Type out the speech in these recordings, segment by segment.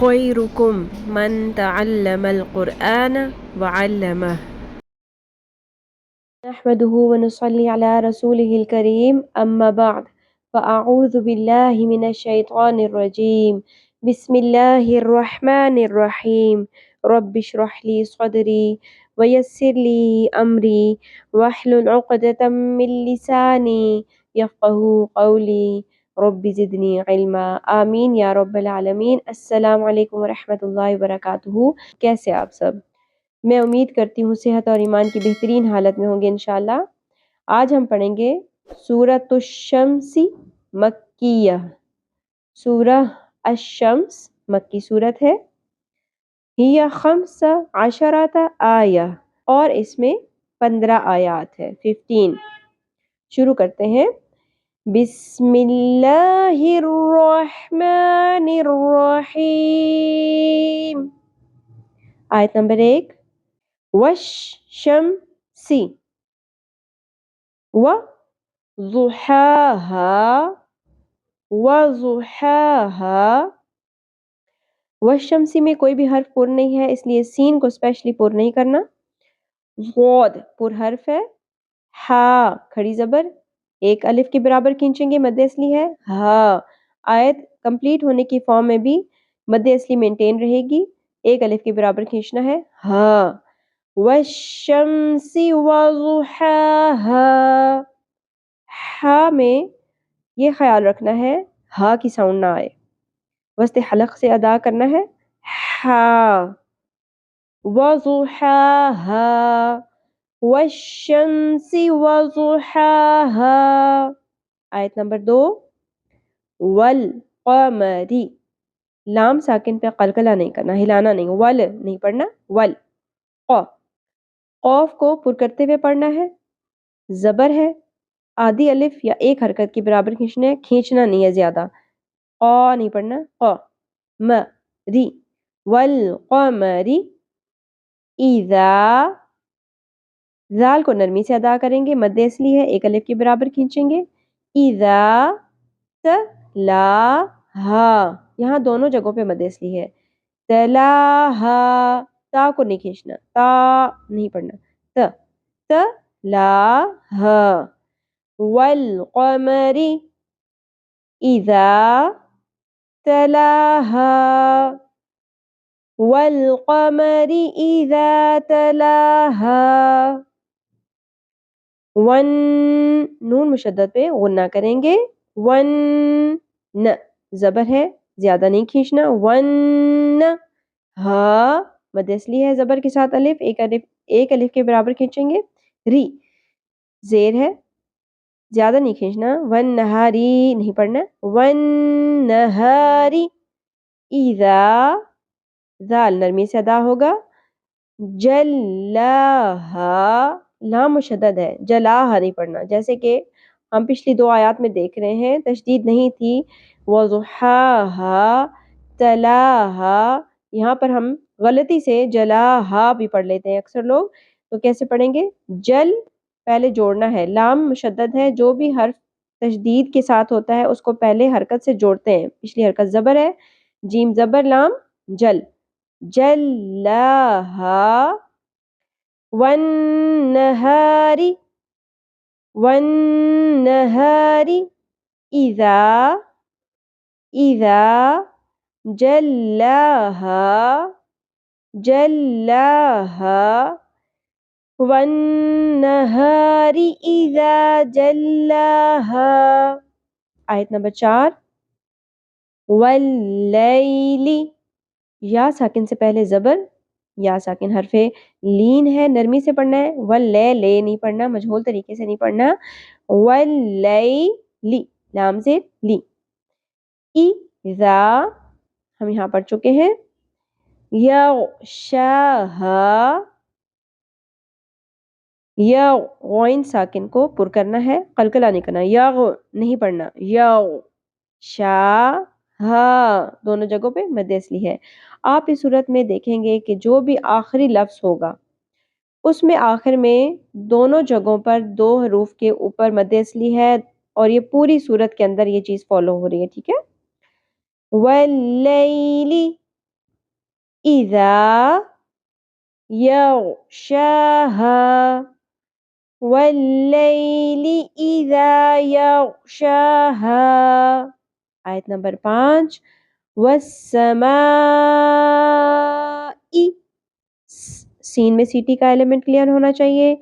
خيركم من تعلم القرآن وعلمه نحمده ونصلي على رسوله الكريم أما بعد فأعوذ بالله من الشيطان الرجيم بسم الله الرحمن الرحيم رب اشرح لي صدري ويسر لي أمري واحلل عقدة من لساني يفقه قولي رب زدنی علما آمین یا رب العالمین۔ السلام علیکم ورحمۃ اللہ وبرکاتہ۔ کیسے آپ سب؟ میں امید کرتی ہوں صحت اور ایمان کی بہترین حالت میں ہوں گے انشاءاللہ۔ آج ہم پڑھیں گے سورۃ الشمس مکیہ۔ سورہ الشمس مکی صورت ہے۔ ہی 15 آیہ اور اس میں 15 آیات ہے، 15۔ شروع کرتے ہیں۔ بسم اللہ الرحمن الرحیم۔ آیت نمبر 1۔ والشمس وضحاها۔ والشمس میں کوئی بھی حرف پر نہیں ہے، اس لیے سین کو اسپیشلی پر نہیں کرنا۔ ضاد پر حرف ہے۔ ہا کھڑی زبر، ایک الف کے برابر کھینچیں گے، مد اصلی ہے ہا۔ آیت کمپلیٹ ہونے کی فارم میں بھی مد اصلی مینٹین رہے گی، ایک الف کے برابر کھینچنا ہے ہا۔ والشمس وضحاها۔ ہا میں یہ خیال رکھنا ہے ہا کی ساؤنڈ نہ آئے، وسط حلق سے ادا کرنا ہے ہا۔ وضحاها والشمس وضحاها۔ آیت نمبر 2۔ والقمری۔ لام ساکن پہ قلقلہ نہیں کرنا، ہلانا نہیں، ول نہیں پڑھنا، ول۔ قوف کو پر کرتے ہوئے پڑھنا ہے، زبر ہے، آدھی الف یا ایک حرکت کے برابر کھینچنا ہے، کھینچنا نہیں ہے زیادہ۔ قا نہیں پڑھنا، قا مری۔ والقمری اذا۔ ذال کو نرمی سے ادا کریں گے، مد اصلی ہے، ایک الف کے برابر کھینچیں گے۔ اذا تلاہا، یہاں دونوں جگہوں پہ مد اصلی ہے۔ تلاہا، تا کو نہیں کھینچنا، تا نہیں پڑھنا، تلاہا۔ والقمری اذا تلاہا۔ والقمری اذا تلاہا۔ نون مشدد پہ غنہ کریں گے، ون زبر ہے، زیادہ نہیں کھینچنا، ون۔ ہا مد اصلی ہے، زبر کے ساتھ الف، ایک الف کے برابر کھینچیں گے۔ ری زیر ہے، زیادہ نہیں کھینچنا، ون نہاری نہیں پڑھنا، ون نہاری اذا۔ ذال نرمی سے ادا ہوگا، جلاہا، لام مشدد ہے، جلاہا نہیں پڑھنا، جیسے کہ ہم پچھلی 2 آیات میں دیکھ رہے ہیں تشدید نہیں تھی۔ وضحاہا تلاہا، یہاں پر ہم غلطی سے جلاہا بھی پڑھ لیتے ہیں اکثر لوگ، تو کیسے پڑھیں گے؟ جل پہلے جوڑنا ہے، لام مشدد ہے، جو بھی حرف تشدید کے ساتھ ہوتا ہے اس کو پہلے حرکت سے جوڑتے ہیں، پچھلی حرکت زبر ہے، جیم زبر لام جل، جلاہا۔ والنہاری اذا جلاہا۔ والنہار اذا جلاہا۔ آیت نمبر 4۔ واللیل، یا ساکن سے پہلے زبر، یا ساکن حرف لین ہے، نرمی سے پڑھنا ہے، واللیل نہیں پڑھنا، مجہول طریقے سے نہیں پڑھنا، واللیل لام سے لی۔ اذا ہم یہاں پڑھ چکے ہیں۔ یغشاہا، یا غین ساکن کو پر کرنا ہے، قلقلہ نہیں کرنا، یغ نہیں پڑھنا، یغشاہا، دونوں جگہوں پہ مد اصلی ہے۔ آپ اس صورت میں دیکھیں گے کہ جو بھی آخری لفظ ہوگا اس میں آخر میں دونوں جگہوں پر 2 حروف کے اوپر مد اصلی ہے، اور یہ پوری صورت کے اندر یہ چیز فالو ہو رہی ہے، ٹھیک ہے۔ واللیل إذا يغشاها والليل إذا يغشاها. آیت نمبر 5 والسماء، سین میں سیٹی کا ایلیمنٹ کلیئر ہونا چاہیے.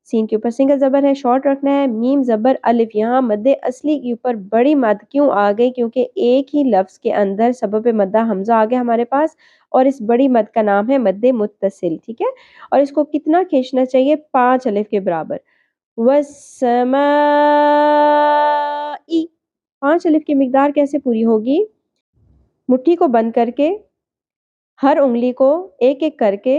سین کے اوپر سنگل زبر ہے، شارٹ رکھنا ہے. میم زبر الف، یہاں مد اصلی کے اوپر بڑی مد کیوں آ گئی؟ کیونکہ ایک ہی لفظ کے اندر سبب مدہ حمزہ آ گیا ہمارے پاس، اور اس بڑی مد کا نام ہے مد متصل. ٹھیک ہے، اور اس کو کتنا کھینچنا چاہیے؟ 5 الف کے برابر. والسماء، 5 الف کی مقدار کیسے پوری ہوگی؟ مٹھی کو بند کر کے ہر انگلی کو ایک ایک کر کے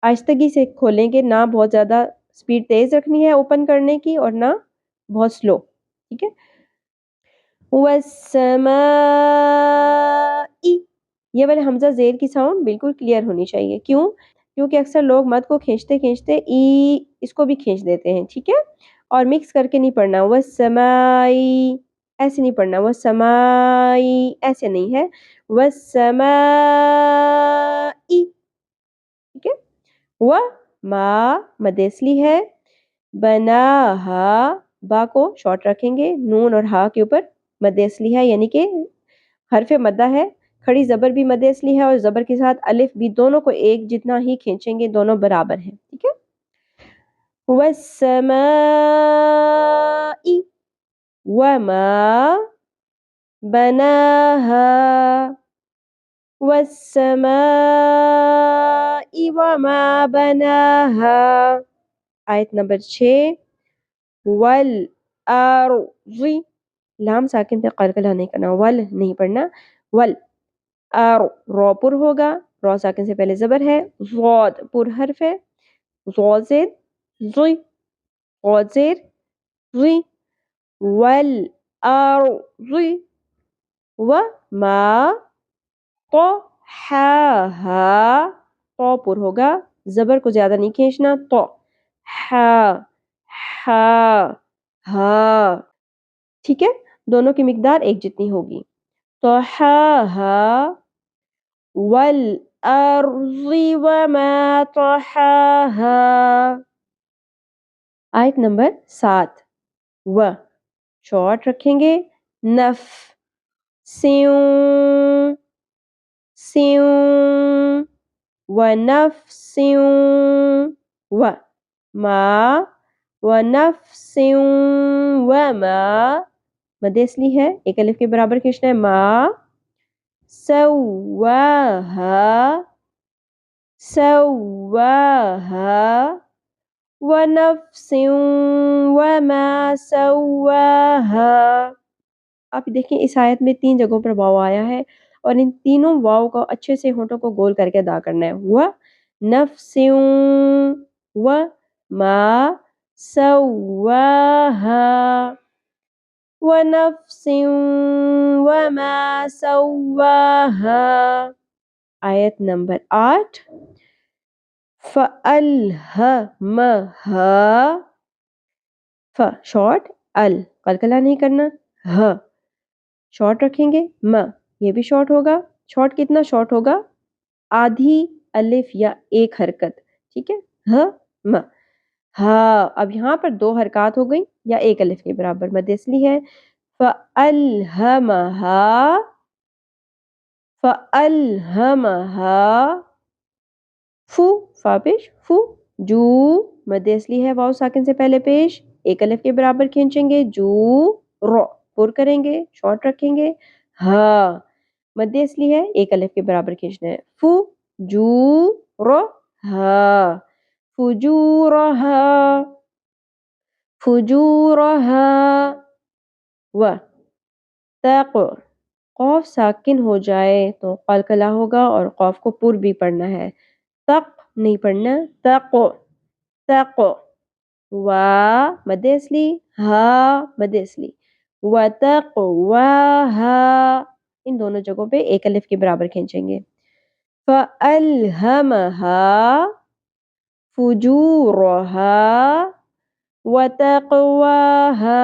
آہستگی سے کھولیں گے، نہ بہت زیادہ سپیڈ تیز رکھنی ہے اوپن کرنے کی اور نہ بہت سلو. ٹھیک ہے، والسماء، یہ والے حمزہ زیر کی ساؤنڈ بالکل کلیئر ہونی چاہیے. کیوں؟ کیونکہ اکثر لوگ مد کو کھینچتے کھینچتے ای اس کو بھی کھینچ دیتے ہیں. ٹھیک ہے، اور مکس کر کے نہیں پڑھنا. والسمائی ایسے نہیں پڑھنا، والسمائی ایسے نہیں ہے، والسمائی. ٹھیک ہے، ما مد اصلی ہے، بناہا با کو شارٹ رکھیں گے، نون اور ہا کے اوپر مد اصلی ہے، یعنی کہ حرف مدہ ہے. کھڑی زبر بھی مد اصلی ہے اور زبر کے ساتھ الف بھی، دونوں کو ایک جتنا ہی کھینچیں گے، دونوں برابر ہیں. ٹھیک ہے، والسماء وما بناها والسماء وما بناها. آیت نمبر 6 والارض، لام ساکن پہ قلقلہ نہیں کرنا، ول نہیں پڑھنا. ول رو پر ہوگا، رو ساکن سے پہلے زبر ہے. ضاد پر حرف ہے، ضاد زیر ضی، ضاد زیر ضی. والارض وما طحاها، تو پر ہوگا، زبر کو زیادہ نہیں کھینچنا. تو ہا ہا. ٹھیک ہے، دونوں کی مقدار ایک جتنی ہوگی. طحاها والارض وما طحاها. آیت نمبر 7 و شارٹ رکھیں گے، نف سیوں سیوں، ونفس و ما ونفس وما مد اصلی ہے، ایک الف کے برابر کھینچنا ہے. ما سواها سواها ونفس وما سواها. آپ دیکھیں اس آیت میں 3 جگہوں پر واو آیا ہے، اور ان تینوں واو کو اچھے سے ہونٹوں کو گول کر کے ادا کرنا ہے. ونفس وما سواها ونفس وما سواها. آیت نمبر 8 فَأَلْهَمَهَا، ف شارٹ، ال قلقلہ نہیں کرنا، ہ شارٹ رکھیں گے، م یہ بھی شارٹ ہوگا. شارٹ کتنا شارٹ ہوگا؟ آدھی الف یا ایک حرکت. ٹھیک ہے، ہ م ہاں. اب یہاں پر 2 حرکات ہو گئی یا ایک الف کے برابر، مد اصلی ہے. فَأَلْهَمَهَا فَأَلْهَمَهَا فو، فا پیش فو، جو مد اصلی ہے، واو ساکن سے پہلے پیش، ایک الف کے برابر کھینچیں گے. جو رو پر کریں گے، شارٹ رکھیں گے. ہاں مد اصلی ہے، ایک الف کے برابر کھینچنا ہے. فو جو رو ہاں، فجورہا فجورہا. و تق، قوف ساکن ہو جائے تو قلقلہ ہوگا اور قوف کو پر بھی پڑھنا ہے. تق نہیں پڑھنا، تق تق. و مد اصلی، ہا مد اصلی. وتقواہا، ان دونوں جگہوں پہ ایک الف کے برابر کھینچیں گے. فَأَلْهَمَهَا فُجُورَهَا وَتَقْوَاهَا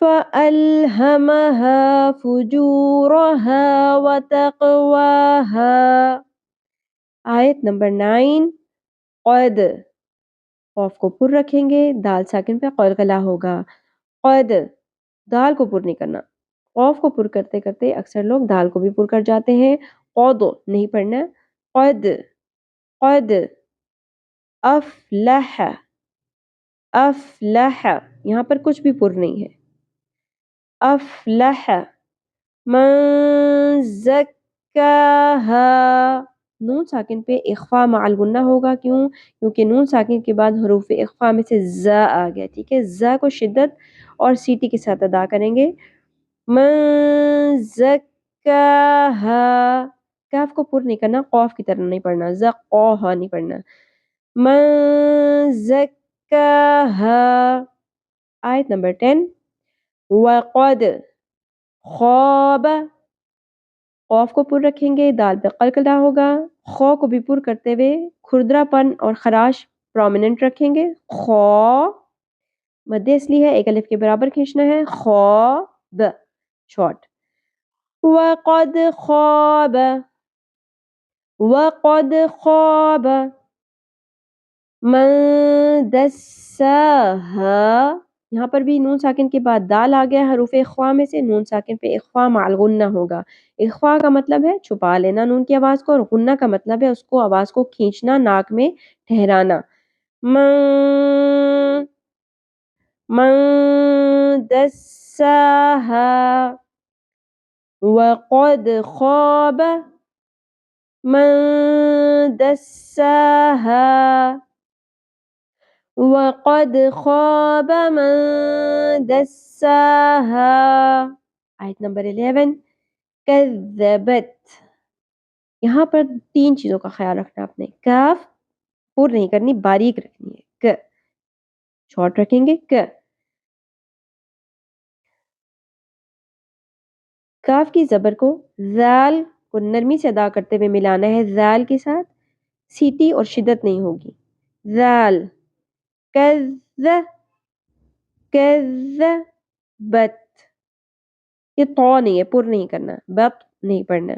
فألهمها فجورها وتقواها. آیت نمبر 9 قد، قوف کو پر رکھیں گے، دال ساکن پہ قلقلہ ہوگا. قد، دال کو پر نہیں کرنا. قوف کو پر کرتے کرتے اکثر لوگ دال کو بھی پر کر جاتے ہیں. قد نہیں پڑھنا. قد، قد. افلح، افلح، یہاں پر کچھ بھی پر نہیں ہے. افلح. من زکاہا، نون ساکن پہ اخفا مع الغنہ ہوگا. کیوں؟ کیونکہ نون ساکن کے بعد حروف اخفا میں سے زا آ گیا. ٹھیک ہے، زا کو شدت اور سیٹی کے ساتھ ادا کریں گے. من زکاہا، کاف کو پر نہیں کرنا، قوف کی طرح نہیں پڑھنا. زقوہا نہیں پڑھنا. من زکاہا. آیت نمبر 10 وقد خواب، قوف کو پر رکھیں گے، دال پہ قلقلہ ہوگا. خو کو بھی پر کرتے ہوئے کھردرا پن اور خراش پرومیننٹ رکھیں گے. خو، مد اصلی ہے، ایک الف کے برابر کھینچنا ہے. خواب، شارٹ. وقد خواب، وقد خواب. من دساہا، یہاں پر بھی نون ساکن کے بعد دال آ گیا. حروف اخفا میں سے نون ساکن پہ اخفا مع الغنہ ہوگا. اخفا کا مطلب ہے چھپا لینا نون کی آواز کو، اور غنہ کا مطلب ہے اس کو آواز کو کھینچنا، ناک میں ٹھہرانا. من، من دساہا. وقد خواب من دساہا، وقد خواب من دساہا. آیت نمبر 11 کذبت، یہاں پر 3 چیزوں کا خیال رکھنا آپ نے. کاف پر نہیں کرنی، باریک رکھنی ہے. ک، شارٹ رکھیں گے. ک، کاف کی زبر کو ذال کو نرمی سے ادا کرتے ہوئے ملانا ہے ذال کے ساتھ. سیٹی اور شدت نہیں ہوگی. ذال. کذ، کذبت، یہ تو نہیں ہے، پر نہیں کرنا. بت نہیں پڑھنا.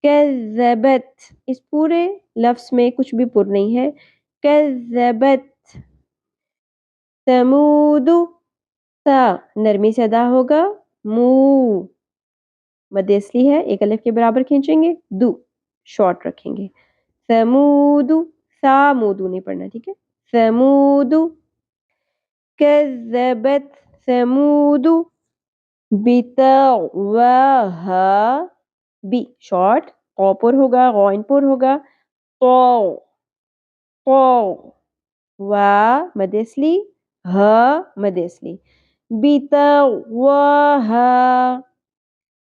کذبت، اس پورے لفظ میں کچھ بھی پر نہیں ہے. کذبت. ثمود، تا نرمی سے ادا ہوگا. مو، مد اصلی ہے، ایک الف کے برابر کھینچیں گے. دو، شارٹ رکھیں گے. ثمود، ثامود نہیں پڑھنا. ٹھیک ہے. ثمود. کذبت ثمود بتغواہا، بی شارٹ، قو پر ہوگا، غائن پر ہوگا. تو، تو، وا مد اصلی، ہا مد اصلی. بتغواہا،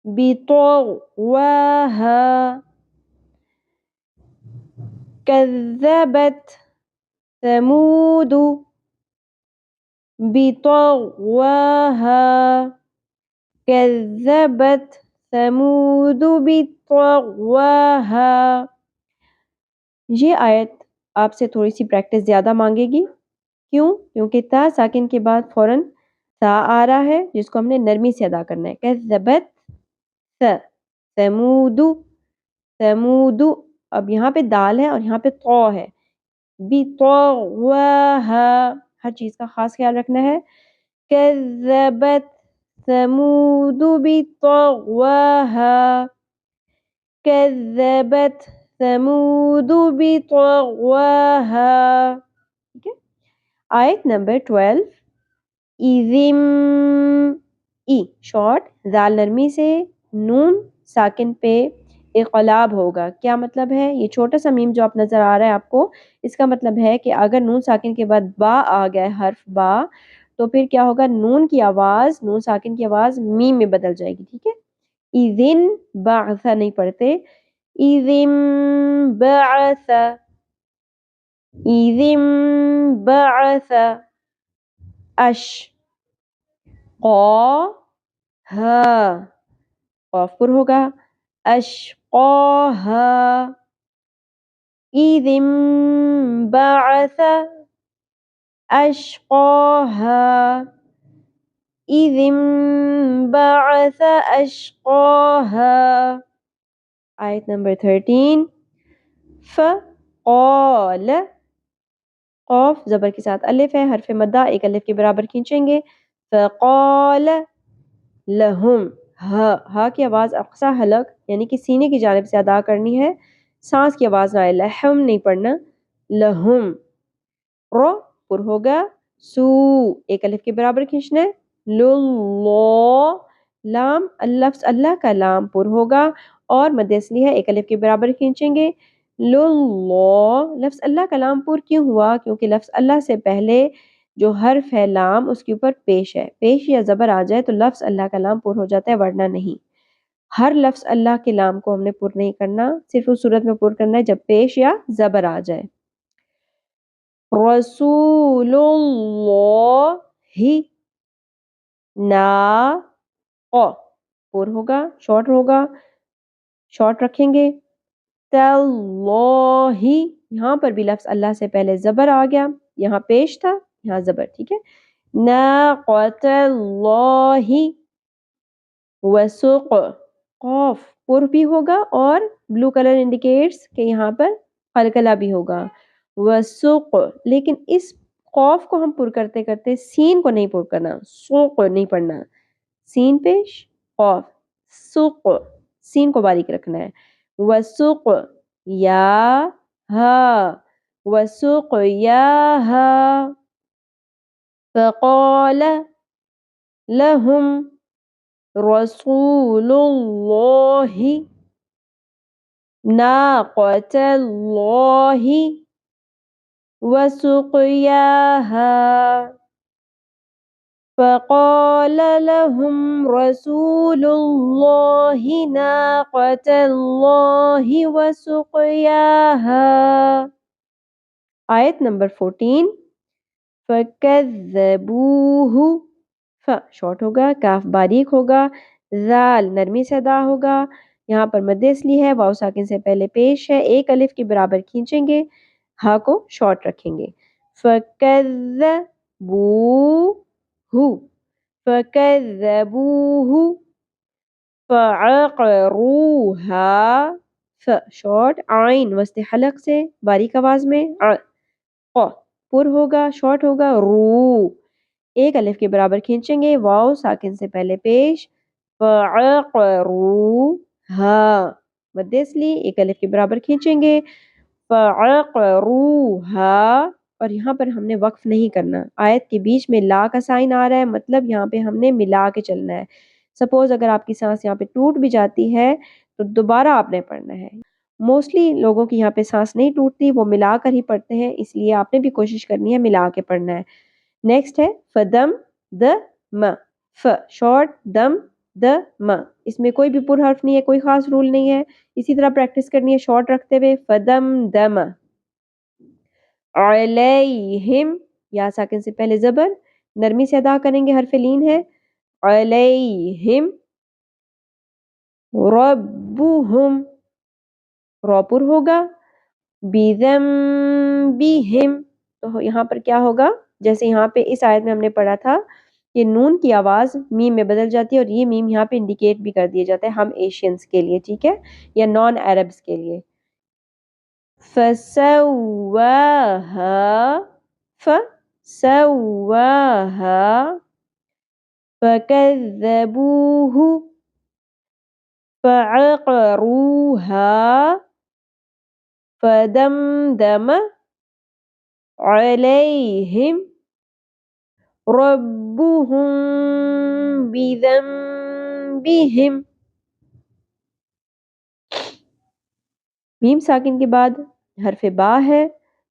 بتغواہا. كذبت ثمود بطغواها، كذبت ثمود بطغواها. یہ آیت آپ سے تھوڑی سی پریکٹس زیادہ مانگے گی. کیوں؟ کیونکہ تا ساکن کے بعد فوراً تا آ رہا ہے جس کو ہم نے نرمی سے ادا کرنا ہے. کذبت ثمود، ثمود. اب یہاں پہ دال ہے اور یہاں پہ تو ہے. بطغواہا، ہر چیز کا خاص خیال رکھنا ہے. کذبت ثمود بطغواہا، کذبت ثمود بطغواہا. ٹھیک ہے. آیت نمبر 12 ایذم، ای شارٹ، ذال نرمی سے، نون ساکن پہ اقلاب ہوگا. کیا مطلب ہے؟ یہ چھوٹا سا میم جو آپ نظر آ رہا ہے آپ کو، اس کا مطلب ہے کہ اگر نون ساکن کے بعد با آ گیا ہے، حرف با، تو پھر کیا ہوگا؟ نون کی آواز، نون ساکن کی آواز میم میں بدل جائے گی. ٹھیک ہے. ایذن بعث نہیں پڑھتے. ایذن بعث، ایذن بعث. اش، قا، ہا، قاف پر ہوگا. اشقاہا، اذ انبعث اشقاہا، إذ انبعث أشقاها. آیت نمبر 13 فقال، قوف زبر کے ساتھ الف ہے، حرف مدہ ایک الف کے برابر کھینچیں گے. فقال لہم، ہا کی آواز اقصا حلق یعنی کہ سینے کی جانب سے ادا کرنی ہے، سانس کی آواز نہ آئے، لہم نہیں پڑھنا، لہم. رو پر ہوگا، سو ایک الف کے برابر کھینچنا ہے، لو لام لفظ اللہ کا لام پر ہوگا اور مد اصلی ہے، ایک الف کے برابر کھینچیں گے. لو لفظ اللہ کا لام پر کیوں ہوا؟ کیونکہ لفظ اللہ سے پہلے جو حرف ہے لام اس کے اوپر پیش ہے، پیش یا زبر آ جائے تو لفظ اللہ کا لام پر ہو جاتا ہے، ورنہ نہیں. ہر لفظ اللہ کے لام کو ہم نے پر نہیں کرنا، صرف اس صورت میں پر کرنا ہے جب پیش یا زبر آ جائے. رسول اللہ نا پر ہوگا، شارٹ ہوگا، شارٹ رکھیں گے. تاللہ، یہاں پر بھی لفظ اللہ سے پہلے زبر آ گیا، یہاں پیش تھا یہاں زبر، ٹھیک ہے. ناقۃ اللہ وسق، قوف پر بھی ہوگا اور بلو کلر انڈیکیٹس کہ یہاں پر قلقلہ بھی ہوگا. وسق، لیکن اس قوف کو ہم پر کرتے کرتے سین کو نہیں پر کرنا، سوق نہیں پڑھنا، سین پیش قوف، سوق سین کو باریک رکھنا ہے. وسق یا ہا، وسق یا ہا. فقال لهم رسول اللہ ناقۃ اللہ وسقیاها. فقال لهم رسول اللہ ناقۃ اللہ وسقیاها. آیت نمبر 14 فَكَذَّبُوهُ، شارٹ ہوگا، کاف باریک ہوگا، ذال نرمی سے ادا ہوگا، یہاں پر مد اصلی ہے، واو ساکن سے پہلے پیش ہے، ایک الف کے برابر کھینچیں گے، ہا کو شارٹ رکھیں گے. فَكَذَّبُوهُ فَكَذَّبُوهُ فَعَقَرُوهَا، شارٹ، عین وسط حلق سے باریک آواز میں، پر ہوگا، شارٹ ہوگا، رو ایک الف کے برابر کھینچیں گے، واو ساکن سے پہلے پیش، فَعَقَرُوهَا مد اصلی ایک الف کے برابر کھینچیں گے، فَعَقَرُوهَا. اور یہاں پر ہم نے وقف نہیں کرنا، آیت کے بیچ میں لا کا سائن آ رہا ہے، مطلب یہاں پہ ہم نے ملا کے چلنا ہے. سپوز اگر آپ کی سانس یہاں پہ ٹوٹ بھی جاتی ہے تو دوبارہ آپ نے پڑھنا ہے. موسٹلی لوگوں کی یہاں پہ سانس نہیں ٹوٹتی، وہ ملا کر ہی پڑھتے ہیں، اس لیے آپ نے بھی کوشش کرنی ہے ملا کے پڑھنا ہے. نیکسٹ ہے فدم دم، ف شارٹ، دم دم، اس میں کوئی بھی پر حرف نہیں ہے، کوئی خاص رول نہیں ہے، اسی طرح پریکٹس کرنی ہے شارٹ رکھتے ہوئے. فدم دم، علیہم یا ساکن سے پہلے زبر نرمی سے ادا کریں گے، حرف لین ہے، علیہم. ربہم، رو پر ہوگا، بذنبہم، تو یہاں پر کیا ہوگا، جیسے یہاں پہ اس آیت میں ہم نے پڑھا تھا کہ نون کی آواز میم میں بدل جاتی ہے، اور یہ میم یہاں پہ انڈیکیٹ بھی کر دیا جاتا ہے ہم ایشینز کے لیے، ٹھیک ہے، یا نان عربز کے لیے. فَسَوَّاهَا فَسَوَّاهَا فَكَذَّبُوهُ فَعَقَرُوهَا فَدَمْدَمَ عَلَيْهِمْ رَبُّهُمْ بِذَنبِهِمْ. میم ساکن کے بعد حرف با ہے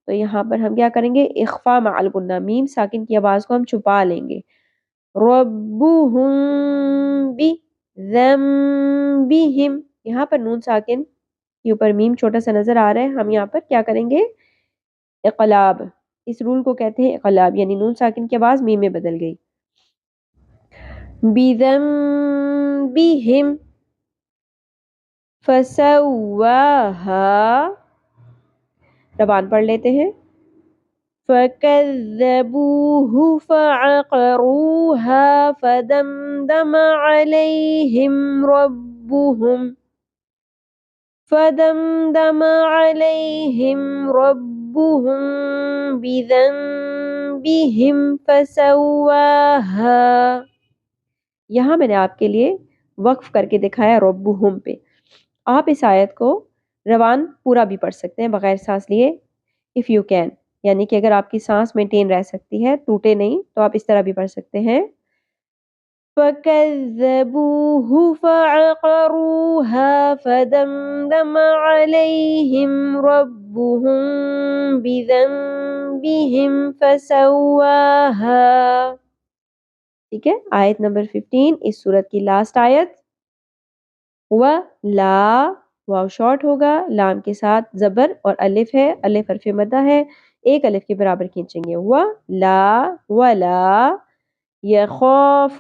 تو یہاں پر ہم کیا کریں گے، اخفا مع الغنہ، میم ساکن کی آواز کو ہم چھپا لیں گے. ربهم بذنبهم، یہاں پر نون ساکن کے اوپر میم چھوٹا سا نظر آ رہا ہے، ہم یہاں پر کیا کریں گے، اقلاب، اس رول کو کہتے ہیں اقلاب، یعنی نون ساکن کی آواز میم میں بدل گئی. بذنبهم فسواها، ربان پڑھ لیتے ہیں. فكذبوه فعقروها فدمدم عليهم ربهم بذنبهم فسواها. یہاں میں نے آپ کے لیے وقف کر کے دکھایا ربہم پہ. آپ اس آیت کو روان پورا بھی پڑھ سکتے ہیں بغیر سانس لیے if you can، یعنی کہ اگر آپ کی سانس مینٹین رہ سکتی ہے، ٹوٹے نہیں، تو آپ اس طرح بھی پڑھ سکتے ہیں. فَكَذَّبُوهُ فَعَقَرُوهَا فَدَمْدَمَ عَلَيْهِمْ رَبُّهُمْ بِذَنبِهِمْ فَسَوَّاهَا. ٹھیک ہے، آیت نمبر 15 اس سورت کی لاسٹ آیت. وَلَا، واو شارٹ ہوگا، لام کے ساتھ زبر اور الف ہے، الف حرف مدہ ہے، ایک الف کے برابر کھینچیں گے. وَلَا وَلَا يَخَافُ،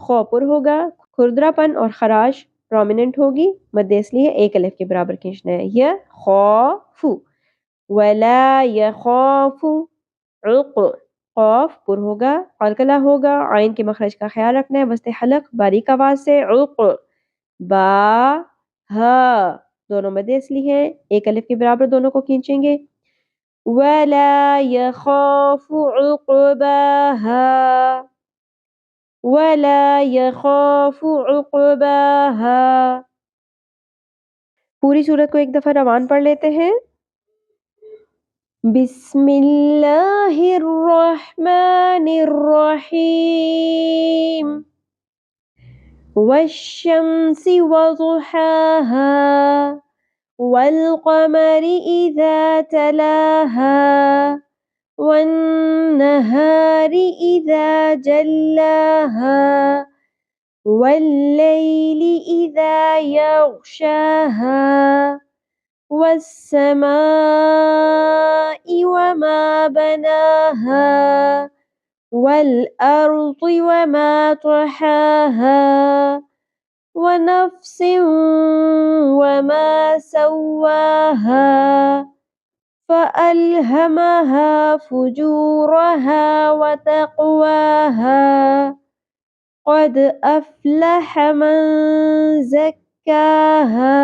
خو پر ہوگا، کھردرا پن اور خراش پرومیننٹ ہوگی، مد اس لیے ایک الف کے برابر کھینچنا ہے. يَخَافُ وَلَا يَخَافُ عُقْ، قاف پر ہوگا، قلقلہ ہوگا، عین کے مخرج کا خیال رکھنا ہے وسط حلق باریک آواز سے. عُقْ، با ہا دونوں مد اصلی ہیں، ایک الف کے برابر دونوں کو کھینچیں گے. وَلَا يَخَافُ عُقْبَاهَا، وَلَا يَخَافُ عُقْبَاهَا. پوری سورت کو ایک دفعہ روان پڑھ لیتے ہیں. بسم اللہ الرحمن الرحیم. والشمس وضحاها والقمر إذا تلاها والنهار إذا جلاها والليل إذا يغشاها والسماء وما بناها والأرض وما طحاها ونفس وما سواها فألهمها فجورها وتقواها قد أفلح من زكاها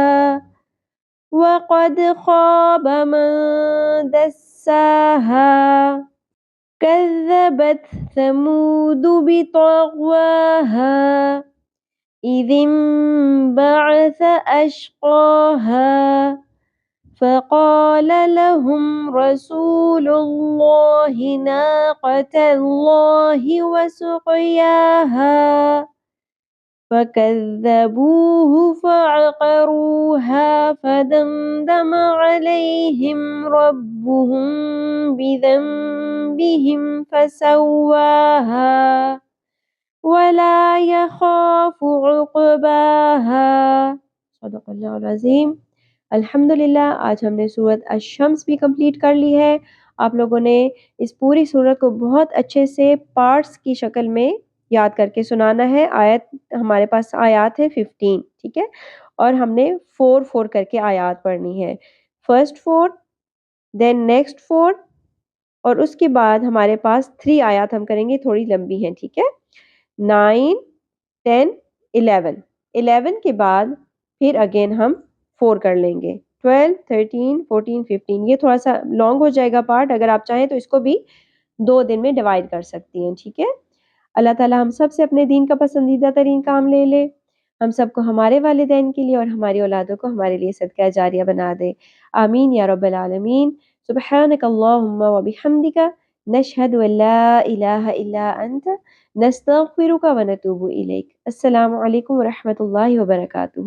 وقد خاب من دساها كذبت ثمود بطغواها إذ انبعث أشقاها فقال لهم رسول الله ناقة الله وسقياها فكذبوه فعقروها فدمدم عليهم ربهم بذنبهم فسواها ولا يخاف عقباها. صدق اللہ العظیم. الحمدللہ آج ہم نے سورت الشمس بھی کمپلیٹ کر لی ہے. آپ لوگوں نے اس پوری سورت کو بہت اچھے سے پارٹس کی شکل میں یاد کر کے سنانا ہے. آیت ہمارے پاس آیات ہے 15، ٹھیک ہے، اور ہم نے 4 کر کے آیات پڑھنی ہے. فرسٹ 4، دین نیکسٹ 4، اور اس کے بعد ہمارے پاس 3 آیات ہم کریں گے، تھوڑی لمبی ہیں، ٹھیک ہے. 9 10 11 کے بعد پھر اگین ہم 4 کر لیں گے. 12 13 14 15 یہ تھوڑا سا لانگ ہو جائے گا پارٹ، اگر آپ چاہیں تو اس کو بھی 2 دن میں ڈیوائڈ کر سکتی ہیں، ٹھیک ہے. اللہ تعالی ہم سب سے اپنے دین کا پسندیدہ ترین کام لے لے، ہم سب کو ہمارے والدین کے لیے اور ہماری اولادوں کو ہمارے لیے صدقہ جاریہ بنا دے. آمین یا رب العالمین. سبحانک اللہم و بحمدک نشہد ان لا الہ الا انت نستغفرک و نتوب الیک. السلام علیکم و رحمۃ اللہ وبرکاتہ.